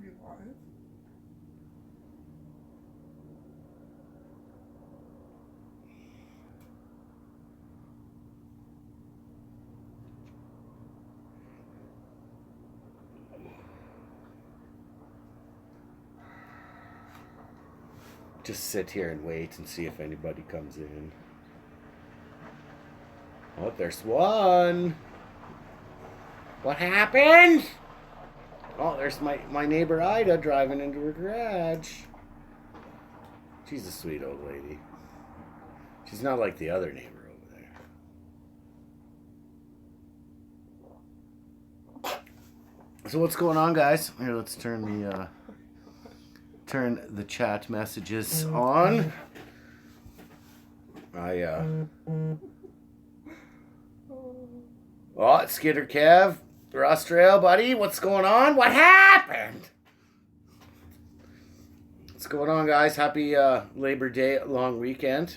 you live? Just sit here and wait and see if anybody comes in. Oh, there's one. What happened? Oh, there's my neighbor Ida driving into her garage. She's a sweet old lady. She's not like the other neighbor over there. So what's going on, guys? Here, let's turn the chat messages on. Oh, it's Skidder Kev. Ross Trail, buddy. What's going on? What happened? What's going on, guys? Happy Labor Day long weekend.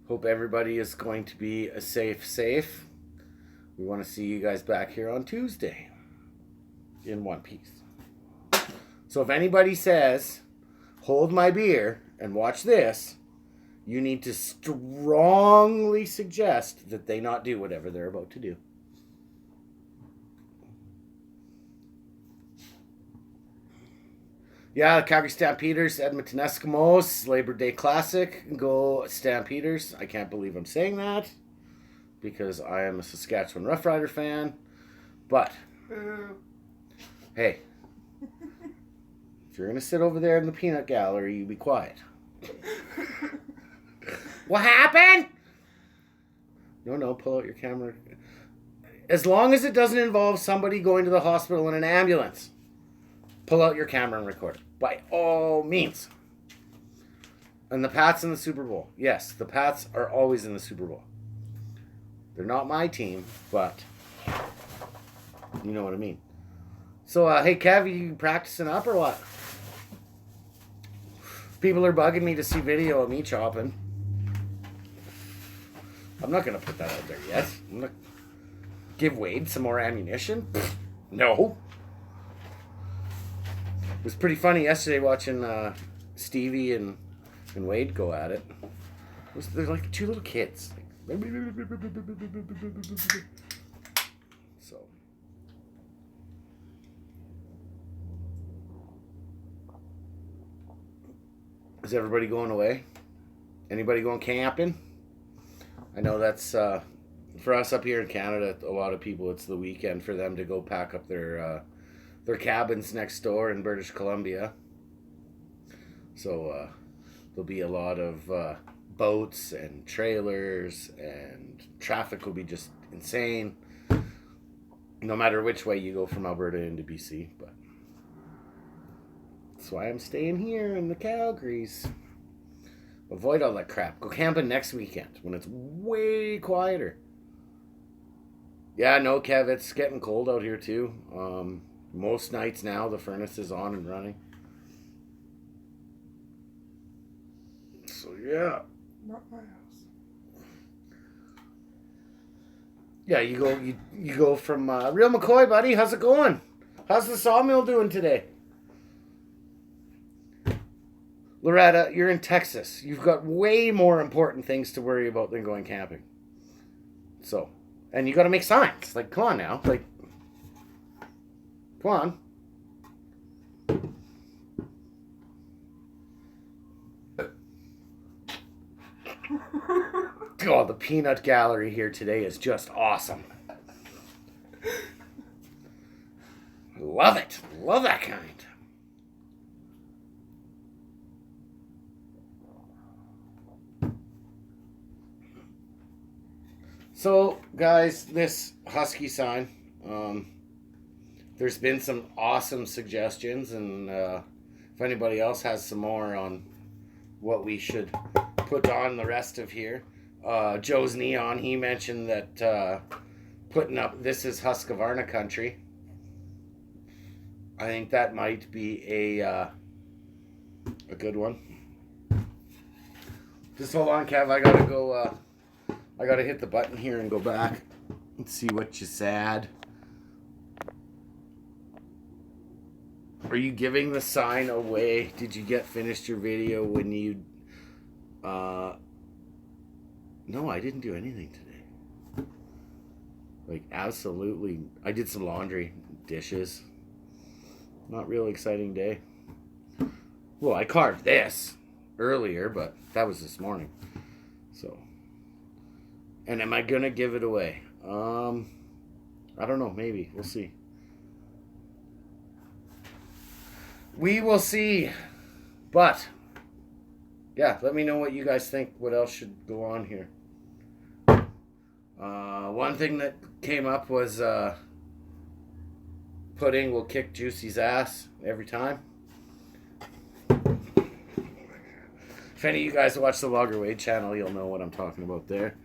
Hope everybody is going to be a safe. We want to see you guys back here on Tuesday in one piece. So if anybody says, hold my beer and watch this, you need to strongly suggest that they not do whatever they're about to do. Yeah, the Calgary Stampeders, Edmonton Eskimos, Labor Day Classic. Go Stampeders. I can't believe I'm saying that because I am a Saskatchewan Roughrider fan. But, hey, if you're going to sit over there in the peanut gallery, you be quiet. What happened? No, pull out your camera. As long as it doesn't involve somebody going to the hospital in an ambulance, pull out your camera and record it. By all means. And the Pats in the Super Bowl. Yes, the Pats are always in the Super Bowl. They're not my team, but you know what I mean. So, hey, Kev, you practicing up or what? People are bugging me to see video of me chopping. I'm not going to put that out there yet. I'm going to give Wade some more ammunition. No. It was pretty funny yesterday watching Stevie and Wade go at it. They're like two little kids. So. Is everybody going away? Anybody going camping? I know that's for us up here in Canada. A lot of people, it's the weekend for them to go pack up their cabins next door in British Columbia. So there'll be a lot of boats and trailers, and traffic will be just insane. No matter which way you go from Alberta into BC, but that's why I'm staying here in the Calgarys. Avoid all that crap. Go camping next weekend when it's way quieter. Yeah, no, Kev, it's getting cold out here too. Most nights now the furnace is on and running. So yeah. Not my house. Yeah, you go from Real McCoy, buddy. How's it going? How's the sawmill doing today? Loretta, you're in Texas. You've got way more important things to worry about than going camping. So, and you got to make signs. Like, come on now. Like, come on. Oh, the peanut gallery here today is just awesome. Love it. Love that kind. So, guys, this Husky sign, there's been some awesome suggestions, and if anybody else has some more on what we should put on the rest of here, Joe's Neon, he mentioned that putting up "This is Husqvarna Country." I think that might be a good one. Just hold on, Kev. I gotta go. I gotta hit the button here and go back and see what you said. Are you giving the sign away? Did you get finished your video when you... No, I didn't do anything today. Like, absolutely. I did some laundry, dishes. Not real exciting day. Well, I carved this earlier, but that was this morning. So, and am I gonna give it away? I don't know. Maybe we'll see. We will see. But yeah, let me know what you guys think. What else should go on here? One thing that came up was pudding will kick Juicy's ass every time. If any of you guys watch the Logger Wade channel, you'll know what I'm talking about there.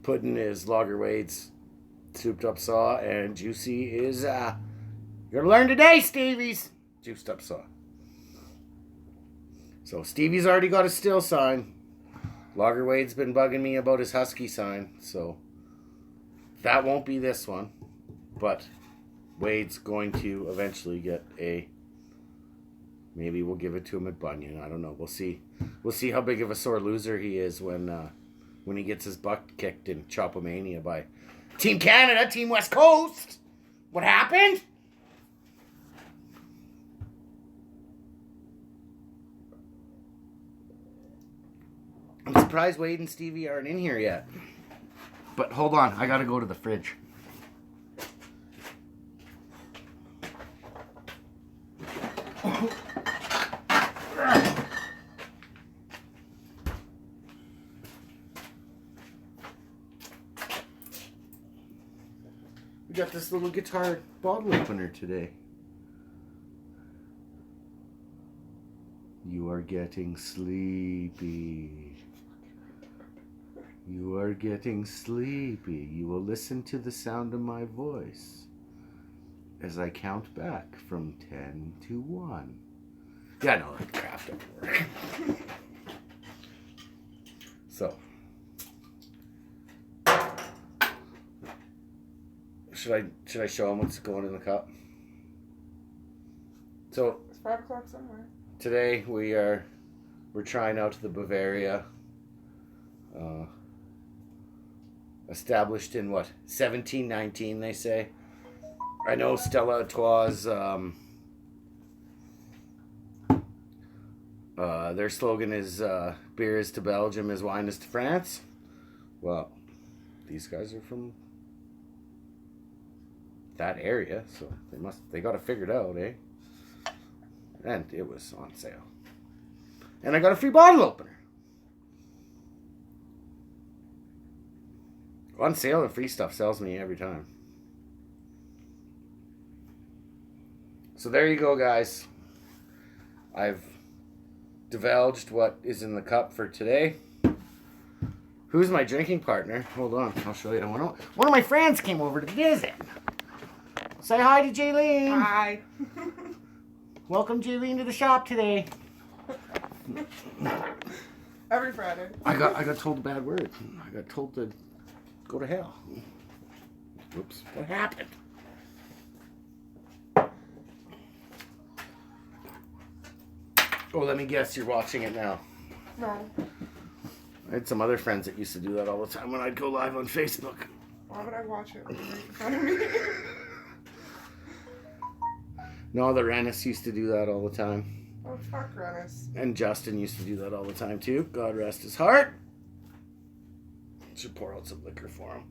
Pudding is Logger Wade's souped up saw, and Juicy is, you're gonna learn today, Stevie's juiced up saw. So Stevie's already got a still sign. Logger Wade's been bugging me about his husky sign, so that won't be this one. But Wade's going to eventually get a... Maybe we'll give it to him at Bunyan. I don't know. We'll see. We'll see how big of a sore loser he is when he gets his butt kicked in Chopomania by Team Canada, Team West Coast. What happened? I'm surprised Wade and Stevie aren't in here yet. But hold on. I got to go to the fridge. We got this little guitar bottle opener today. You are getting sleepy. You are getting sleepy. You will listen to the sound of my voice as I count back from 10 to 1. Yeah, no, that crap doesn't work. So, should I show them what's going in the cup? So It's 5 o'clock somewhere. Today we're trying out the Bavaria, established in what 1719 they say. I know Stella Artois. Their slogan is "Beer is to Belgium as wine is to France." Well, these guys are from that area, so they got it figured out, eh? And it was on sale. And I got a free bottle opener. On sale and free stuff sells me every time. So there you go, guys. I've divulged what is in the cup for today. Who's my drinking partner? Hold on, I'll show you. One of my friends came over to visit. Say hi to Jaylene. Hi. Welcome, Jaylene, to the shop today. Every Friday. I got told a bad word. I got told to go to hell. Oops, what happened? Oh, let me guess, you're watching it now. No. I had some other friends that used to do that all the time when I'd go live on Facebook. Why would I watch it? Like, right in front of me. No, the Rennis used to do that all the time. Oh, fuck, Rennis. And Justin used to do that all the time too. God rest his heart. Should pour out some liquor for him.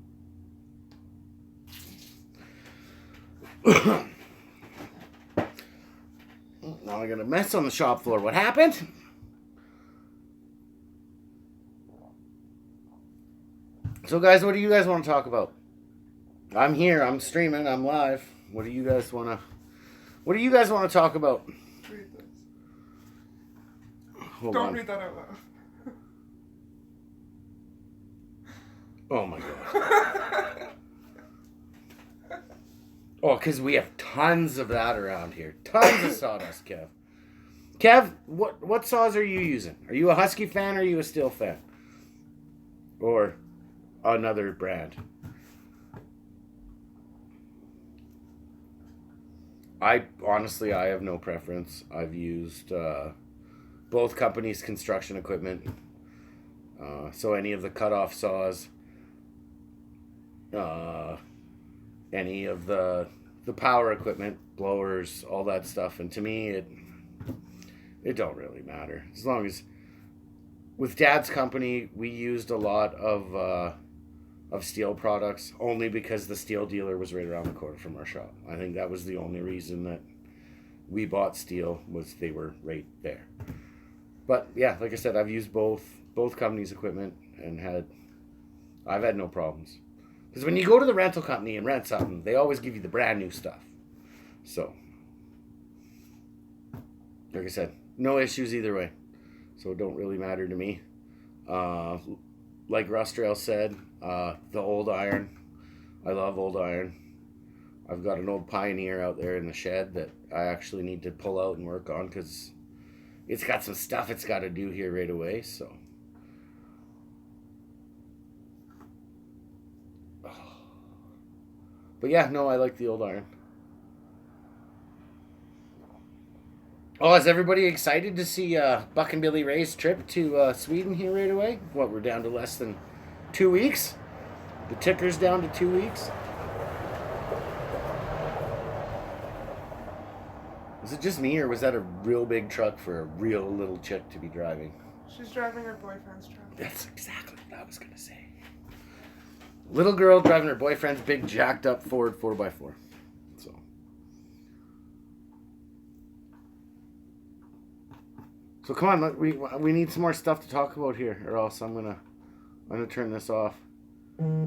Now I got a mess on the shop floor. What happened? So guys, what do you guys want to talk about? I'm here, I'm streaming, I'm live. What do you guys want to talk about? Read this. Hold Don't on. read that out loud. Oh my god. Oh, because we have tons of that around here. Tons of sawdust, Kev. Kev, what saws are you using? Are you a Husky fan or are you a Stihl fan? Or another brand? I honestly, I have no preference. I've used both companies' construction equipment. So any of the cutoff saws, any of the power equipment, blowers, all that stuff. And to me, it don't really matter. As long as, with Dad's company, we used a lot of steel products only because the steel dealer was right around the corner from our shop. I think that was the only reason that we bought steel, was they were right there. But yeah, like I said, I've used both companies' equipment and I've had no problems. Because when you go to the rental company and rent something, they always give you the brand new stuff. So, like I said, no issues either way. So it don't really matter to me. Like Rustrail said, the old iron. I love old iron. I've got an old Pioneer out there in the shed that I actually need to pull out and work on because it's got some stuff it's got to do here right away. So, but yeah, no, I like the old iron. Oh, is everybody excited to see Buck and Billy Ray's trip to Sweden here right away? What, we're down to less than 2 weeks? The ticker's down to 2 weeks? Was it just me, or was that a real big truck for a real little chick to be driving? She's driving her boyfriend's truck. That's exactly what I was going to say. Little girl driving her boyfriend's big jacked up Ford 4x4. So come on, we need some more stuff to talk about here, or else I'm gonna turn this off.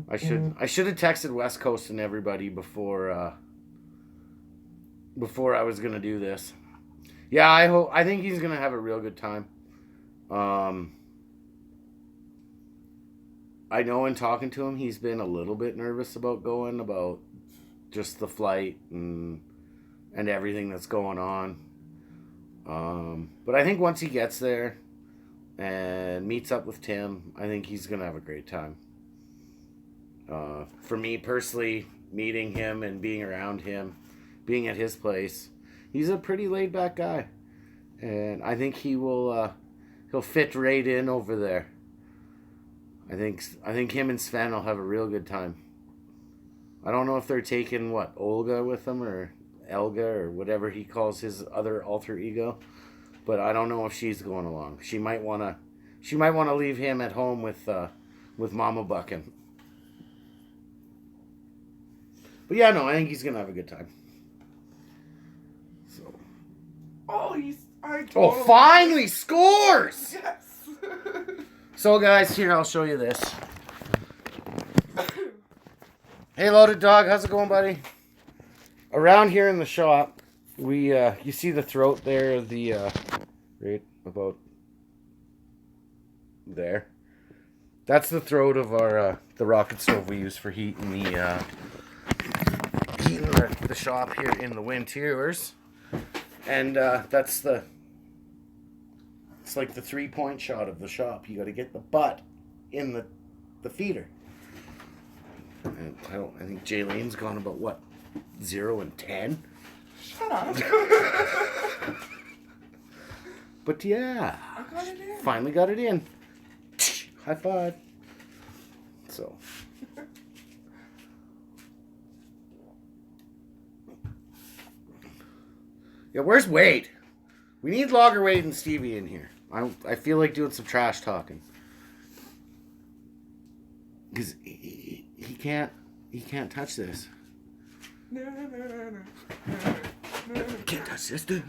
I should have texted West Coast and everybody before I was gonna do this. Yeah, I think he's gonna have a real good time. I know in talking to him, he's been a little bit nervous about going, about just the flight and everything that's going on. But I think once he gets there and meets up with Tim, I think he's gonna have a great time. For me personally, meeting him and being around him, being at his place, he's a pretty laid back guy, and I think he'll fit right in over there. I think him and Sven will have a real good time. I don't know if they're taking Olga with them or Elga or whatever he calls his other alter ego, but I don't know if she's going along. She might wanna leave him at home with Mama Buckin. But yeah, no, I think he's gonna have a good time. So. Finally scores! Yes. So guys, here I'll show you this. Hey, Loaded Dog, how's it going, buddy? Around here in the shop, we you see the throat there, right about there. That's the throat of our the rocket stove we use for heating the shop here in the winters, and it's like the 3-point shot of the shop. You got to get the butt in the feeder. And I think Jaylene's gone about 0 and 10. Shut up. But yeah, I got it in. Finally got it in. High five. So. Yeah, where's Wade? We need Logger Wade and Stevie in here. I feel like doing some trash talking. Because he can't touch this. No. Can't touch this. Oh,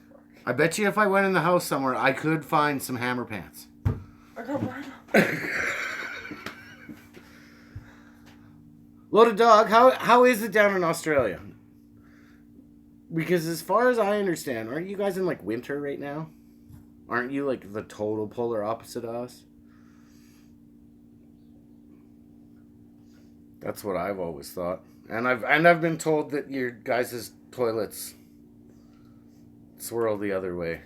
fuck. I bet you if I went in the house somewhere, I could find some hammer pants. I got mine. Loaded Dog, how is it down in Australia? Because as far as I understand, aren't you guys in winter right now? Aren't you the total polar opposite of us? That's what I've always thought. And I've been told that your guys' toilets swirl the other way.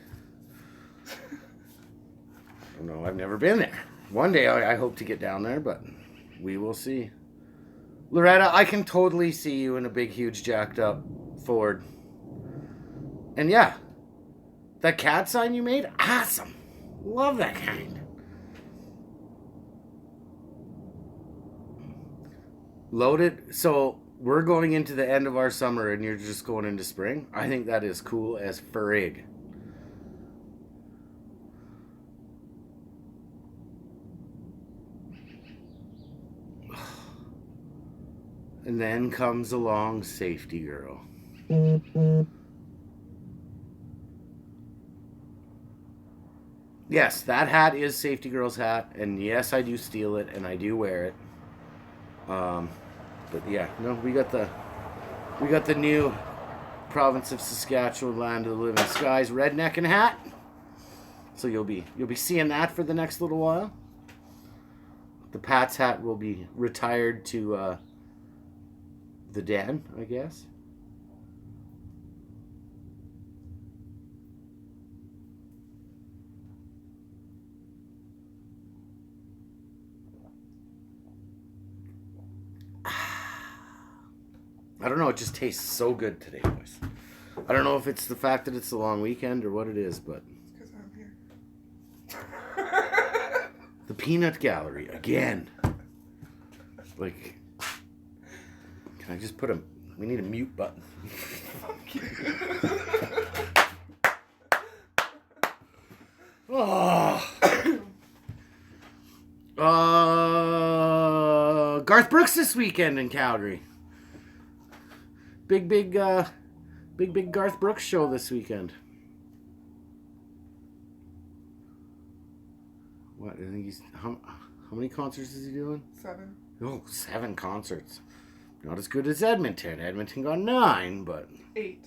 I don't know, I've never been there. One day I hope to get down there, but we will see. Loretta, I can totally see you in a big, huge, jacked up Ford. And yeah, that cat sign you made, awesome. Love that kind. Loaded. So we're going into the end of our summer and you're just going into spring. I think that is cool as frig. And then comes along Safety Girl. Yes, that hat is Safety Girl's hat, and yes, I do steal it, and I do wear it. But yeah, no, we got the new province of Saskatchewan land of the living skies rednecking hat. So you'll be seeing that for the next little while. The Pat's hat will be retired to the den, I guess. I don't know, it just tastes so good today, boys. I don't know if it's the fact that it's the long weekend or what it is, but... It's because I'm here. The peanut gallery, again. Like... Can I just put a... We need a mute button. Fuck you. Garth Brooks this weekend in Calgary. Big Garth Brooks show this weekend. What? I think he's how many concerts is he doing? 7. Oh, 7 concerts. Not as good as Edmonton. Edmonton got 9, but 8.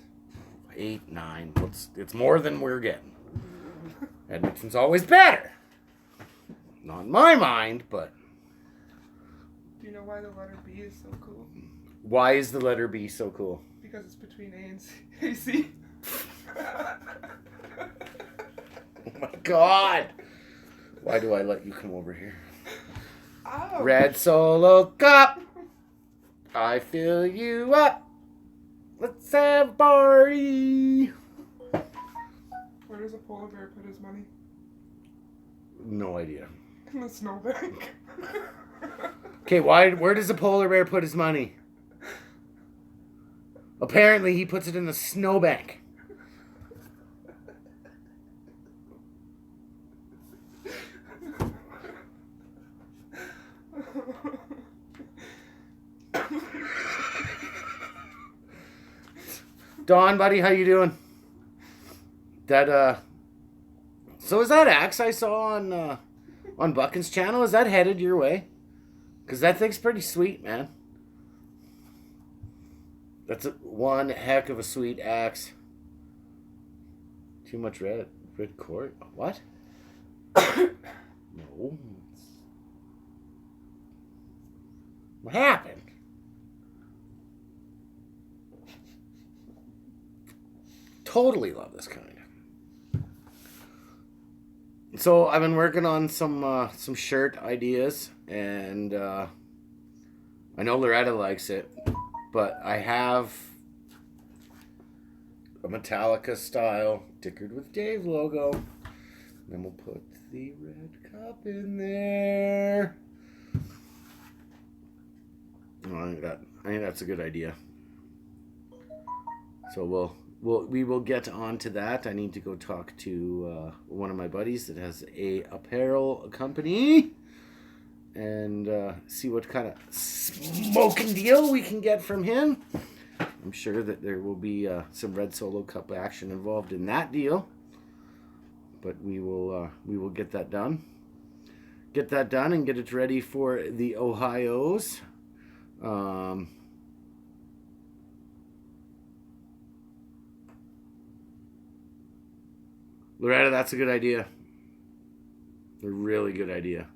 8, 9. It's more than we're getting. Edmonton's always better. Not in my mind, but. Do you know why the letter B is so cool? Why is the letter B so cool? Because it's between A and C. Oh my God! Why do I let you come over here? Oh. Red Solo Cup! I fill you up! Let's have a party! Where does a polar bear put his money? No idea. In the snowbank. Okay, where does a polar bear put his money? Apparently he puts it in the snowbank. Don, buddy, how you doing? So is that axe I saw on Buckin's channel? Is that headed your way? Because that thing's pretty sweet, man. That's one heck of a sweet axe. Too much red cord. What? No. What happened? Totally love this kind. So I've been working on some shirt ideas, and I know Loretta likes it, but I have a Metallica style Dickered with Dave logo. And then we'll put the red cup in there. Oh, I think that's a good idea. So we will get on to that. I need to go talk to one of my buddies that has a apparel company and see what kind of smoking deal we can get from him. I'm sure that there will be some Red Solo Cup action involved in that deal, but we will get that done. Get that done and get it ready for the Ohios. Loretta, that's a good idea. A really good idea.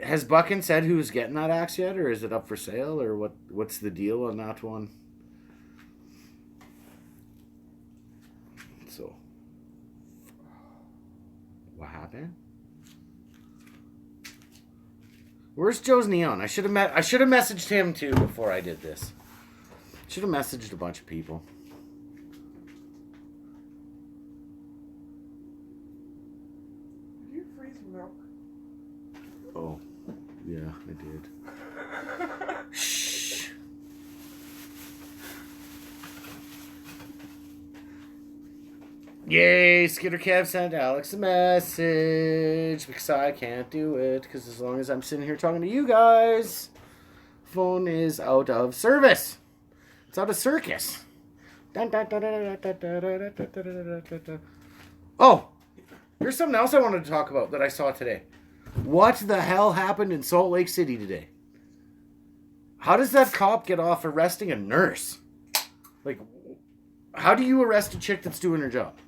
Has Buckin said who's getting that axe yet, or is it up for sale, or what's the deal on that one? So, what happened? Where's Joe's Neon? I should have messaged him too before I did this. Should have messaged a bunch of people. Did you freeze milk? Oh, yeah, I did. Shh. Yay, Skitter Kev sent Alex a message because I can't do it because as long as I'm sitting here talking to you guys, phone is out of service. It's out of circus. Oh, here's something else I wanted to talk about that I saw today. What the hell happened in Salt Lake City today? How does that cop get off arresting a nurse? Like, how do you arrest a chick that's doing her job?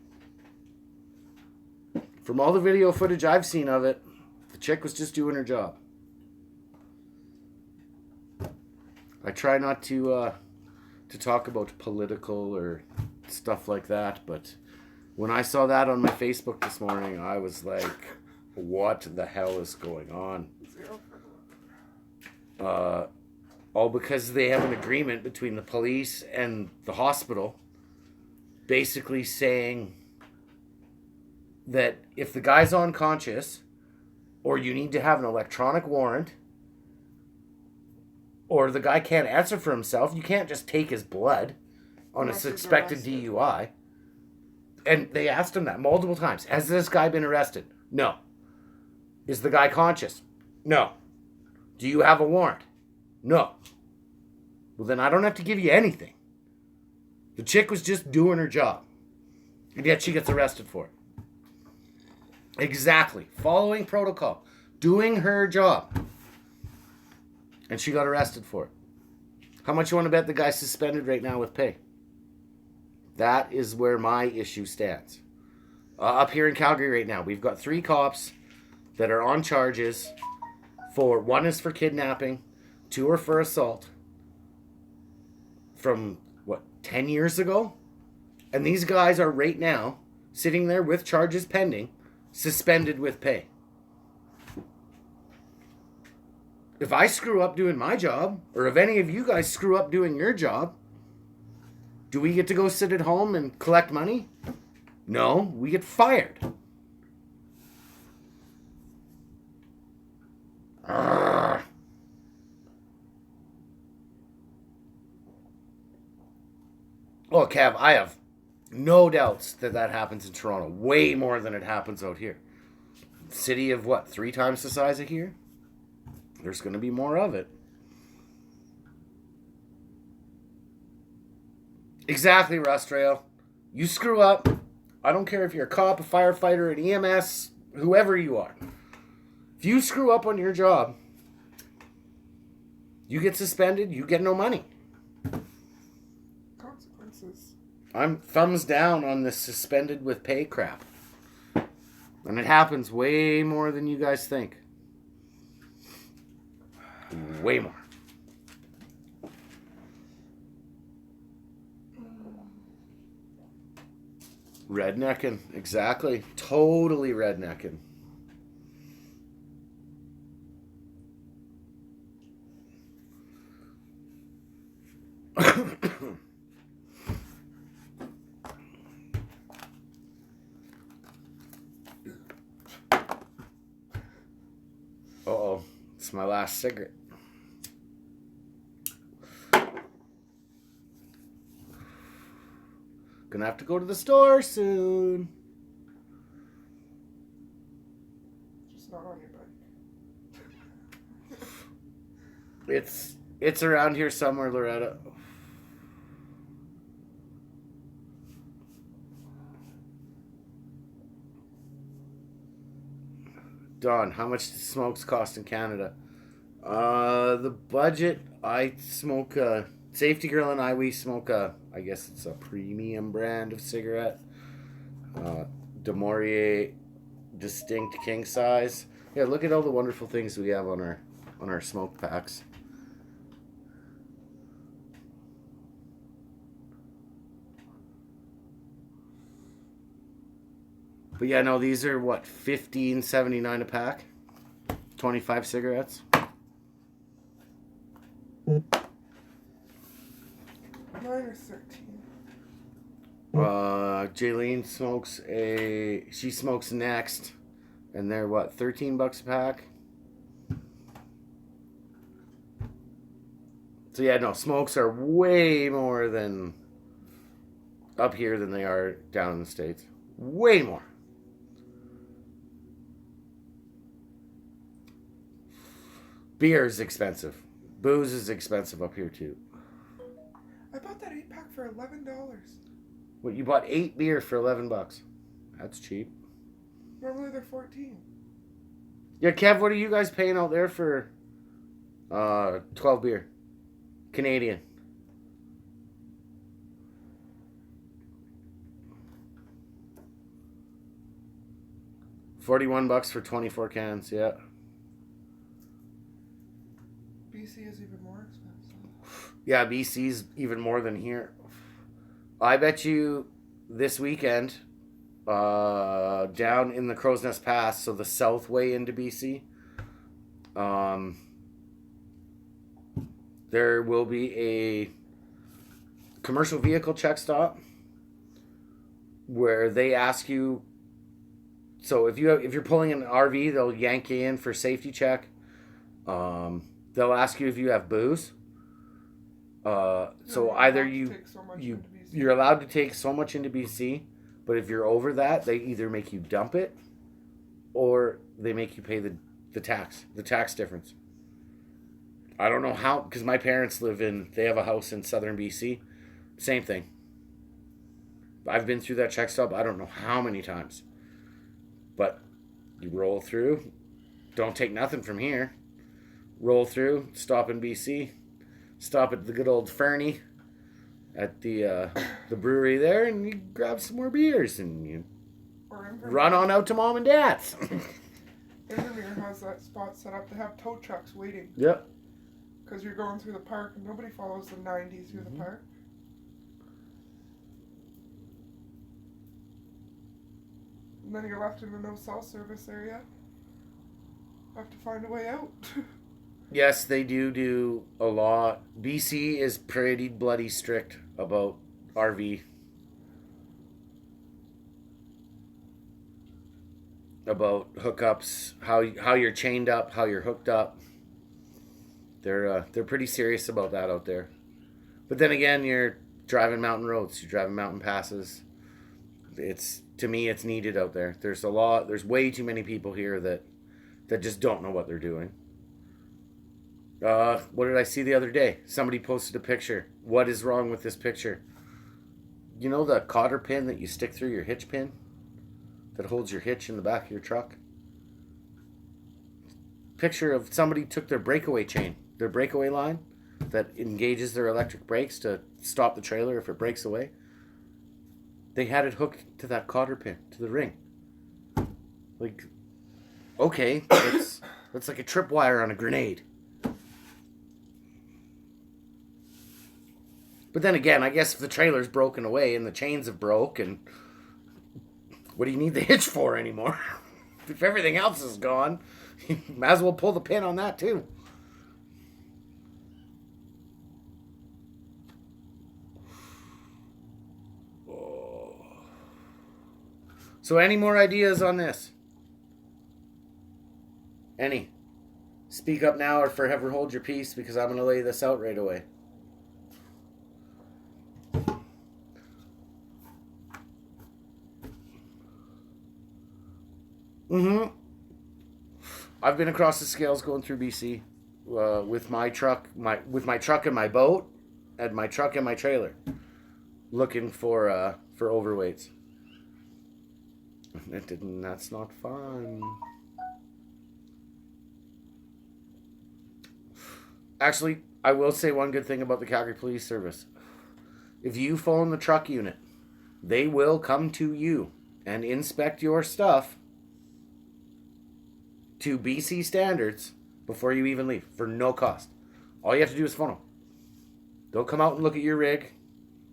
From all the video footage I've seen of it, the chick was just doing her job. I try not to talk about political or stuff like that, but when I saw that on my Facebook this morning, I was like, what the hell is going on? All because they have an agreement between the police and the hospital basically saying that if the guy's unconscious or you need to have an electronic warrant or the guy can't answer for himself, you can't just take his blood on a suspected DUI. And they asked him that multiple times. Has this guy been arrested? No. Is the guy conscious? No. Do you have a warrant? No. Well, then I don't have to give you anything. The chick was just doing her job. And yet she gets arrested for it. Exactly. Following protocol. Doing her job. And she got arrested for it. How much you want to bet the guy's suspended right now with pay? That is where my issue stands. Up here in Calgary right now, we've got 3 cops that are on charges for, 1 is for kidnapping, 2 are for assault from, 10 years ago? And these guys are right now sitting there with charges pending, suspended with pay. If I screw up doing my job, or if any of you guys screw up doing your job, do we get to go sit at home and collect money? No, we get fired. Arrgh. Oh, Kev, I have no doubts that happens in Toronto. Way more than it happens out here. City of 3 times the size of here? There's going to be more of it. Exactly, Rust Trail. You screw up. I don't care if you're a cop, a firefighter, an EMS, whoever you are. If you screw up on your job, you get suspended, you get no money. Consequences. I'm thumbs down on this suspended with pay crap. And it happens way more than you guys think. Way more. Rednecking. Exactly. Totally rednecking. Uh-oh. It's my last cigarette. Gonna have to go to the store soon. Just not on your bike. It's around here somewhere, Loretta. Don, how much does smokes cost in Canada? The budget, I smoke a Safety Grill and we smoke I guess it's a premium brand of cigarette. De Maurier Distinct King Size. Yeah, look at all the wonderful things we have on our smoke packs. But yeah, no, these are $15.79 a pack. 25 cigarettes. Mine are 13. Jaylene she smokes Next, and they're what, $13 a pack? So yeah, no, smokes are way more than up here than they are down in the States. Way more. Beer is expensive. Booze is expensive up here too. I bought that 8-pack for $11. What, you bought 8 beer for $11? That's cheap. Normally they're 14. Yeah, Kev, what are you guys paying out there for 12 beer? Canadian. $41 for 24 cans, yeah. BC is even more expensive. Yeah, BC's even more than here. I bet you this weekend, down in the Crow's Nest Pass, so the south way into BC, there will be a commercial vehicle check stop where they ask you. So if you're pulling an RV, they'll yank you in for safety check. They'll ask you if you have booze. So either you're allowed to take so much into BC, but if you're over that, they either make you dump it, or they make you pay the tax difference. I don't know how, because my parents they have a house in southern BC. Same thing. I've been through that check stop, I don't know how many times. But you roll through, don't take nothing from here. Roll through, stop in BC, stop at the good old Fernie at the brewery there, and you grab some more beers, and you run on out to mom and dad's. Invermere has that spot set up to have tow trucks waiting. Yep. Because you're going through the park, and nobody follows the 90 through the park. And then you're left in the no cell service area. Have to find a way out. Yes, they do a lot. BC is pretty bloody strict about RV. About hookups, how you're chained up, how you're hooked up. They're pretty serious about that out there. But then again, you're driving mountain roads, you're driving mountain passes. To me, it's needed out there. There's way too many people here that just don't know what they're doing. What did I see the other day? Somebody posted a picture. What is wrong with this picture? You know the cotter pin that you stick through your hitch pin that holds your hitch in the back of your truck? Picture of somebody took their breakaway chain, their breakaway line that engages their electric brakes to stop the trailer if it breaks away. They had it hooked to that cotter pin, to the ring. Like, okay, that's like a tripwire on a grenade. But then again, I guess if the trailer's broken away and the chains have broke, and what do you need the hitch for anymore? If everything else is gone, you might as well pull the pin on that too. So any more ideas on this? Any? Speak up now or forever hold your peace, because I'm going to lay this out right away. I've been across the scales going through BC with my truck, and my boat, and my truck and my trailer, looking for overweights. That's not fun. Actually, I will say one good thing about the Calgary Police Service. If you phone the truck unit, they will come to you and inspect your stuff to BC standards before you even leave, for no cost. All you have to do is phone them. They'll come out and look at your rig,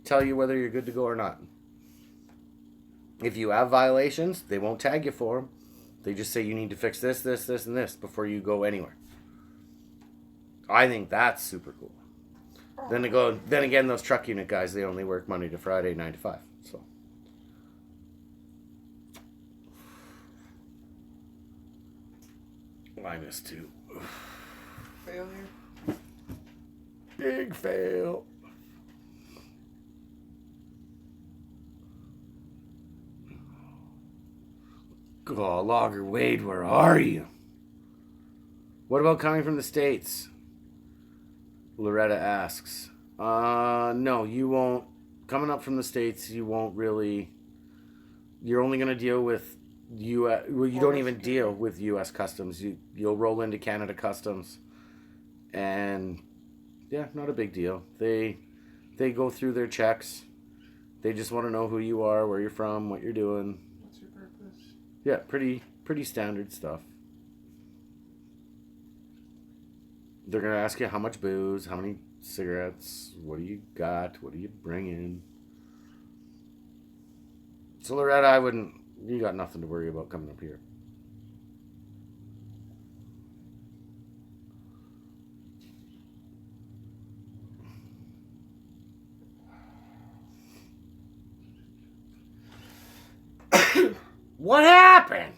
tell you whether you're good to go or not. If you have violations, they won't tag you for them. They just say you need to fix this, this, this, and this before you go anywhere. I think that's super cool. Then they go. Then again, those truck unit guys, they only work Monday to Friday, 9 to 5. So. Minus 2. Failure. Big fail. Oh, Logger Wade, where are you? What about coming from the States? Loretta asks. No, you won't. Coming up from the States, you won't really. You're only going to deal with U.S. Well, you don't even deal with U.S. Customs. You'll roll into Canada Customs, and yeah, not a big deal. They go through their checks. They just want to know who you are, where you're from, what you're doing. What's your purpose? Yeah, pretty standard stuff. They're gonna ask you how much booze, how many cigarettes, what do you got, what do you bring in. So Loretta, you got nothing to worry about coming up here. What happened?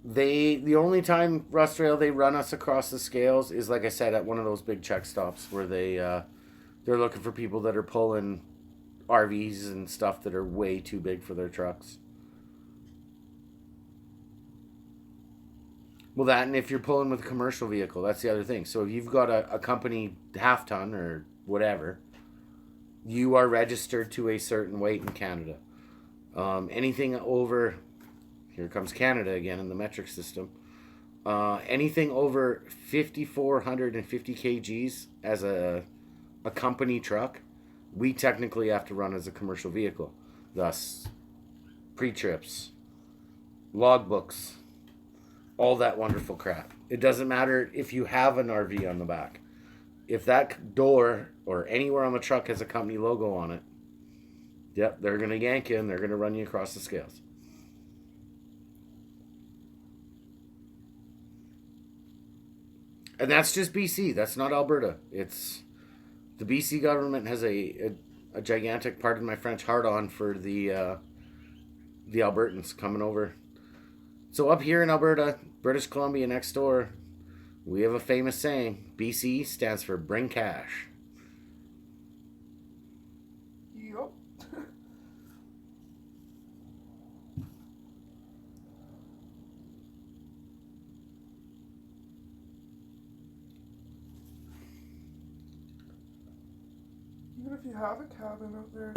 The only time Rust Rail they run us across the scales is, like I said, at one of those big check stops where they're looking for people that are pulling RVs and stuff that are way too big for their trucks. Well, that, and if you're pulling with a commercial vehicle, that's the other thing. So if you've got a company half ton or whatever, you are registered to a certain weight in Canada. Anything over, here comes Canada again in the metric system. Anything over 5,450 kgs as a company truck, we technically have to run as a commercial vehicle. Thus, pre-trips, logbooks, all that wonderful crap. It doesn't matter if you have an RV on the back. If that door or anywhere on the truck has a company logo on it, yep, they're going to yank you and they're going to run you across the scales. And that's just BC. That's not Alberta. It's the BC government has a gigantic, pardon my French, hard-on for the Albertans coming over. So up here in Alberta, British Columbia next door, we have a famous saying, BC stands for bring cash. Yup. Even if you have a cabin out there.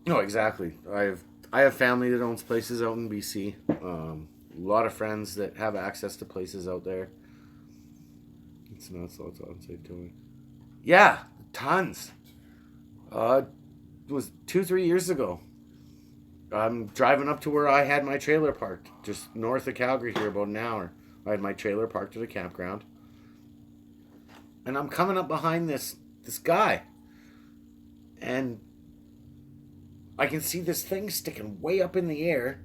No, exactly. I have family that owns places out in BC. A lot of friends that have access to places out there. It's not so it's unsafe towing. Yeah, tons. It was 2-3 years ago. I'm driving up to where I had my trailer parked, just north of Calgary here, about an hour. I had my trailer parked at a campground. And I'm coming up behind this guy. And I can see this thing sticking way up in the air.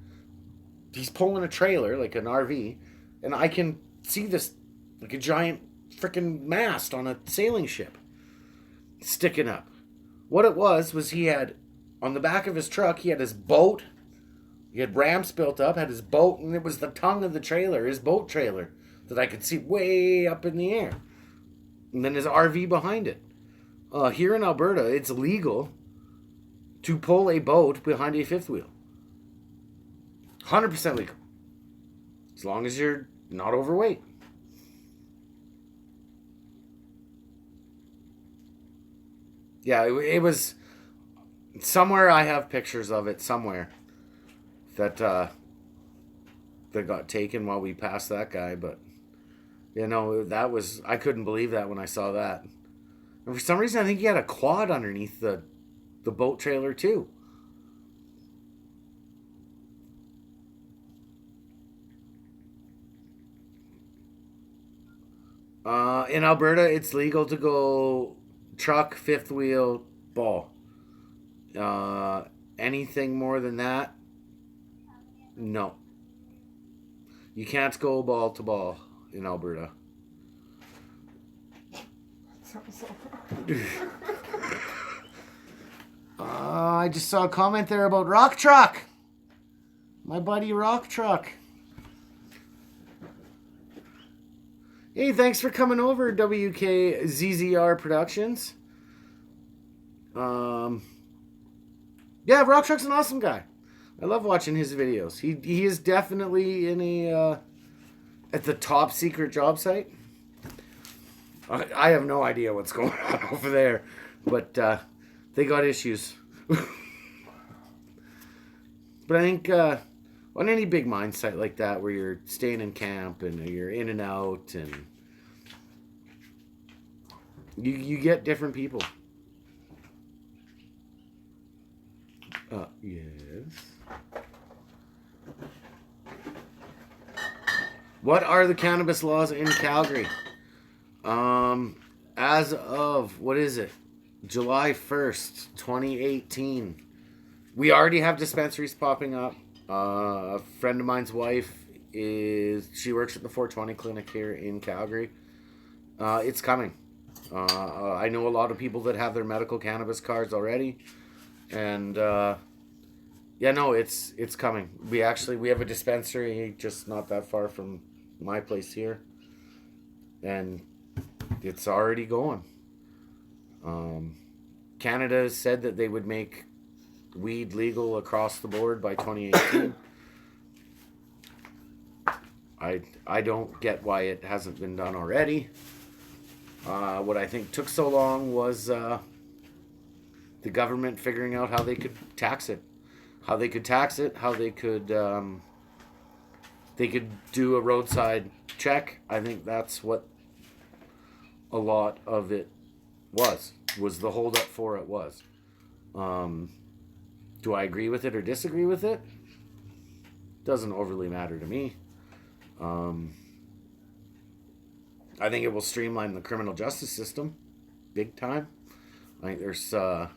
He's pulling a trailer, like an RV. And I can see this, like a giant freaking mast on a sailing ship sticking up. What it was he had, on the back of his truck, he had his boat. He had ramps built up, had his boat, and it was the tongue of the trailer, his boat trailer, that I could see way up in the air. And then his RV behind it. Here in Alberta, it's legal to pull a boat behind a fifth wheel. 100% legal. As long as you're not overweight. Yeah, it was somewhere. I have pictures of it somewhere that got taken while we passed that guy. But that was, I couldn't believe that when I saw that. And for some reason, I think he had a quad underneath the boat trailer too. In Alberta, it's legal to go truck, fifth wheel, ball. Anything more than that, no. You can't go ball to ball in Alberta. Sounds so I just saw a comment there about Rock Truck. My buddy Rock Truck. Hey, thanks for coming over, WKZZR Productions. Yeah, Rock Truck's an awesome guy. I love watching his videos. He is definitely in a at the top secret job site. I have no idea what's going on over there, but they got issues. But I think on any big mine site like that, where you're staying in camp and you're in and out, and you get different people. Yes. What are the cannabis laws in Calgary? As of, what is it? July 1st, 2018. We already have dispensaries popping up. A friend of mine's wife she works at the 420 clinic here in Calgary. It's coming. I know a lot of people that have their medical cannabis cards already. And, yeah, no, it's coming. We have a dispensary just not that far from my place here. And it's already going. Canada said that they would make weed legal across the board by 2018. I don't get why it hasn't been done already. What I think took so long was the government figuring out how they could tax it. How they could do a roadside check. I think that's what a lot of it was the holdup for it was. Do I agree with it or disagree with it? Doesn't overly matter to me. I think it will streamline the criminal justice system big time. I think there's a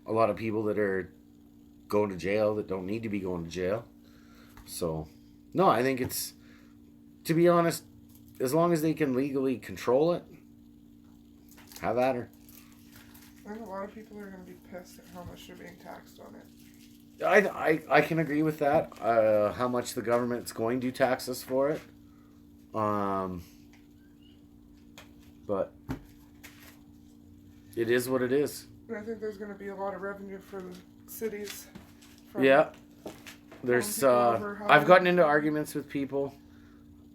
lot of people that are going to jail that don't need to be going to jail. So, no, I think it's, to be honest, as long as they can legally control it, have at her. I think a lot of people are going to be pissed at how much they're being taxed on it. I can agree with that. How much the government's going to tax us for it. But it is what it is. And I think there's going to be a lot of revenue for the cities. Yeah. There's I've gotten into arguments with people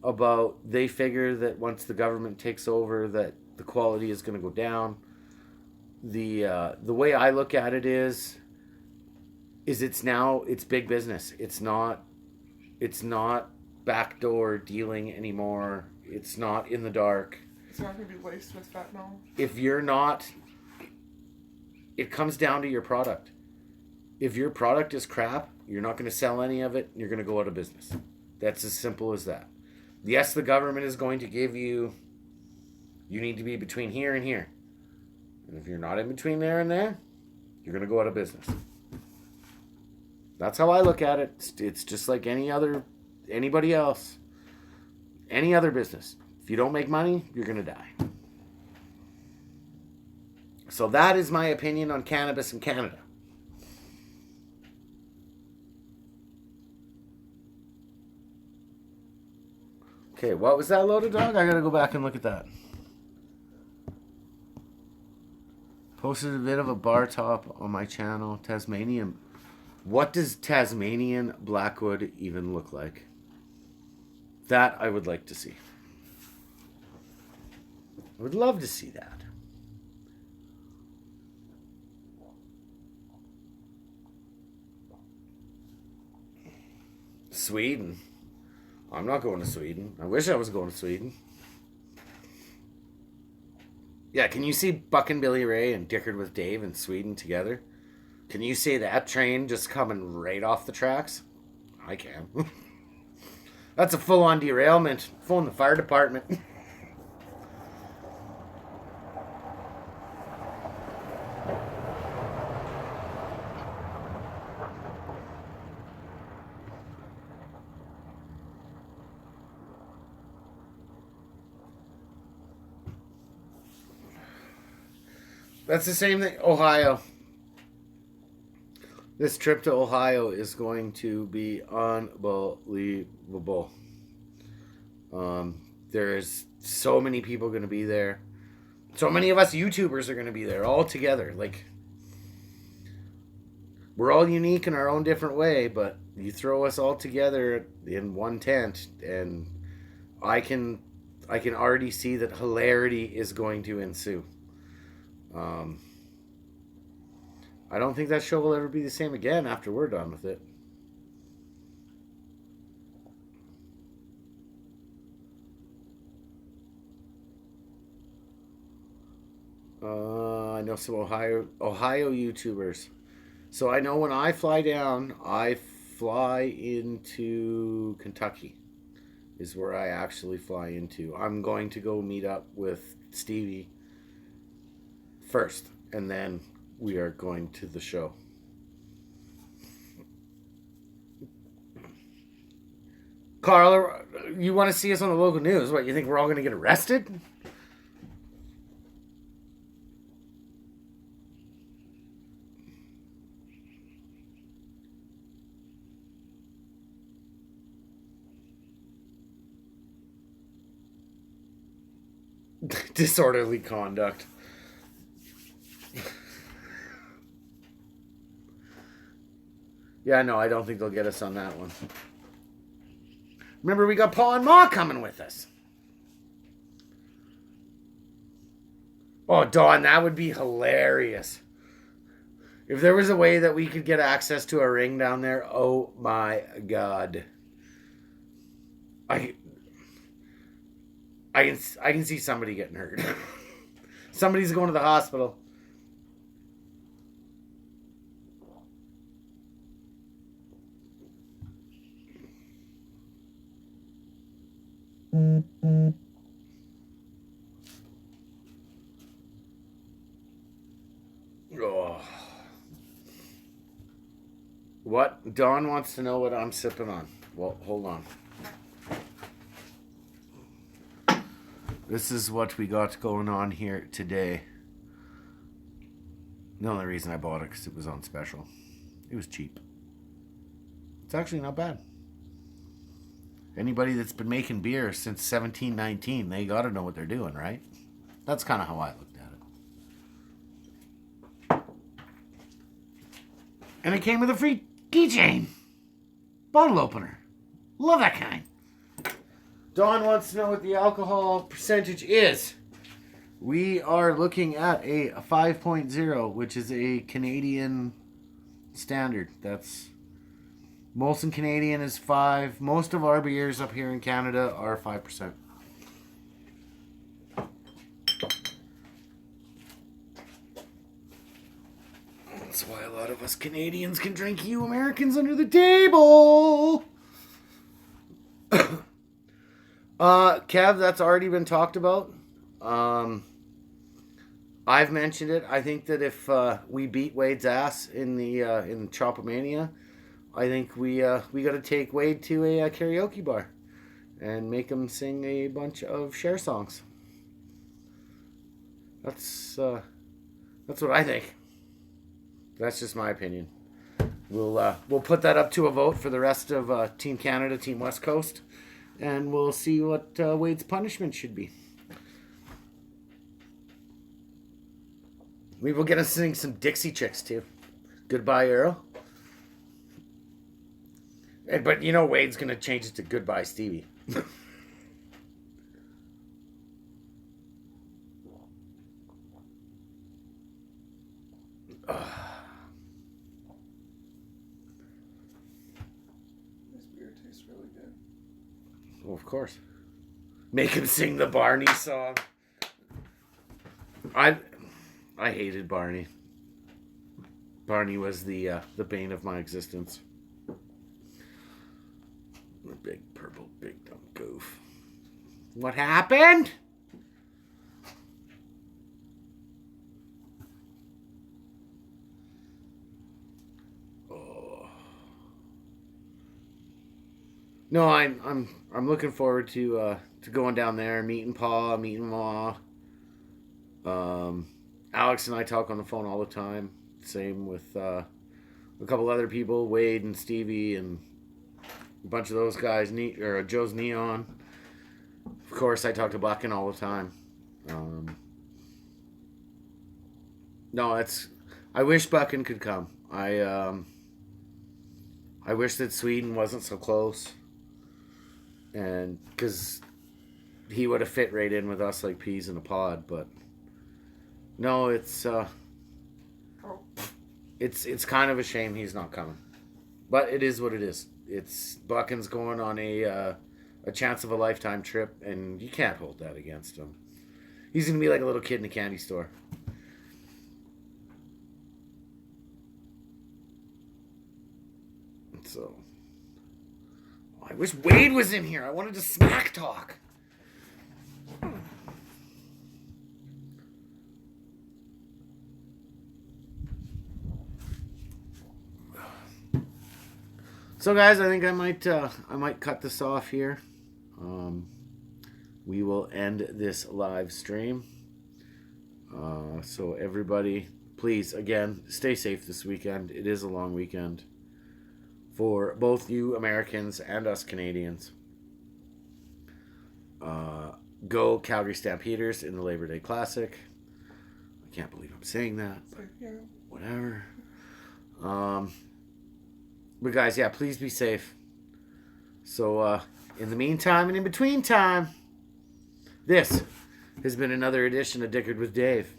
about they figure that once the government takes over that the quality is going to go down. The way I look at it is it's big business. It's not backdoor dealing anymore. It's not in the dark. It's not going to be laced with fentanyl. If you're not, it comes down to your product. If your product is crap, you're not going to sell any of it. You're going to go out of business. That's as simple as that. Yes, the government is going to give you need to be between here and here. And if you're not in between there and there, you're going to go out of business. That's how I look at it. It's just like anybody else. Any other business. If you don't make money, you're going to die. So that is my opinion on cannabis in Canada. Okay, what was that, Loaded Dog? I got to go back and look at that. Posted a bit of a bar top on my channel, Tasmanian. What does Tasmanian Blackwood even look like? That I would like to see. I would love to see that. Sweden. I'm not going to Sweden. I wish I was going to Sweden. Yeah, can you see Buck and Billy Ray and Dickard with Dave in Sweden together? Can you see that train just coming right off the tracks? I can. That's a full-on derailment. Phone the fire department. That's the same thing. Ohio. This trip to Ohio is going to be unbelievable. There's so many people going to be there. So many of us YouTubers are going to be there all together. Like, we're all unique in our own different way, but you throw us all together in one tent, and I can already see that hilarity is going to ensue. I don't think that show will ever be the same again after we're done with it. I know some Ohio YouTubers. So I know when I fly down, I fly into Kentucky. Is where I actually fly into. I'm going to go meet up with Stevie first, and then we are going to the show. Carl, you want to see us on the local news? What, you think we're all going to get arrested? Disorderly conduct. Yeah, no, I don't think they'll get us on that one. Remember, we got Paul and Ma coming with us. Oh, Dawn, that would be hilarious. If there was a way that we could get access to a ring down there, oh my God. I can see somebody getting hurt. Somebody's going to the hospital. Oh. What? Dawn wants to know what I'm sipping on. Well, hold on. This is what we got going on here today. The only reason I bought it because it was on special. It was cheap. It's actually not bad. Anybody that's been making beer since 1719, they got to know what they're doing, right? That's kind of how I looked at it. And it came with a free keychain. Bottle opener. Love that kind. Dawn wants to know what the alcohol percentage is. We are looking at a 5.0, which is a Canadian standard. That's Molson Canadian is 5. Most of our beers up here in Canada are 5%. That's why a lot of us Canadians can drink you Americans under the table. Kev, that's already been talked about. I've mentioned it. I think that if we beat Wade's ass in the in Chopomania, I think we got to take Wade to a karaoke bar and make him sing a bunch of Cher songs. That's what I think. That's just my opinion. We'll put that up to a vote for the rest of Team Canada, Team West Coast, and we'll see what Wade's punishment should be. Maybe we'll get him to sing some Dixie Chicks too. Goodbye, Earl. But you know Wade's gonna change it to Goodbye, Stevie. This beer tastes really good. Well, of course. Make him sing the Barney song. I hated Barney. Barney was the bane of my existence. The big purple big dumb goof. What happened? Oh. No, I'm looking forward to going down there, meeting Pa, meeting Ma. Alex and I talk on the phone all the time. Same with a couple other people, Wade and Stevie and a bunch of those guys, Joe's Neon. Of course, I talk to Buckin all the time. No, it's. I wish Buckin could come. I wish that Sweden wasn't so close, and because he would have fit right in with us like peas in a pod. But no, it's kind of a shame he's not coming. But it is what it is. It's Buckin's going on a chance of a lifetime trip, and you can't hold that against him. He's gonna be like a little kid in a candy store. So, I wish Wade was in here. I wanted to smack talk. So, guys, I think I might cut this off here. We will end this live stream. So, everybody, please, again, stay safe this weekend. It is a long weekend for both you Americans and us Canadians. Go Calgary Stampeders in the Labor Day Classic. I can't believe I'm saying that, but whatever. But guys, yeah, please be safe. So, in the meantime and in between time, this has been another edition of Dickard with Dave.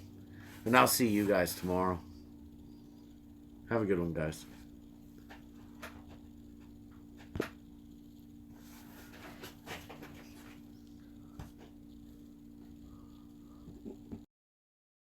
And I'll see you guys tomorrow. Have a good one, guys.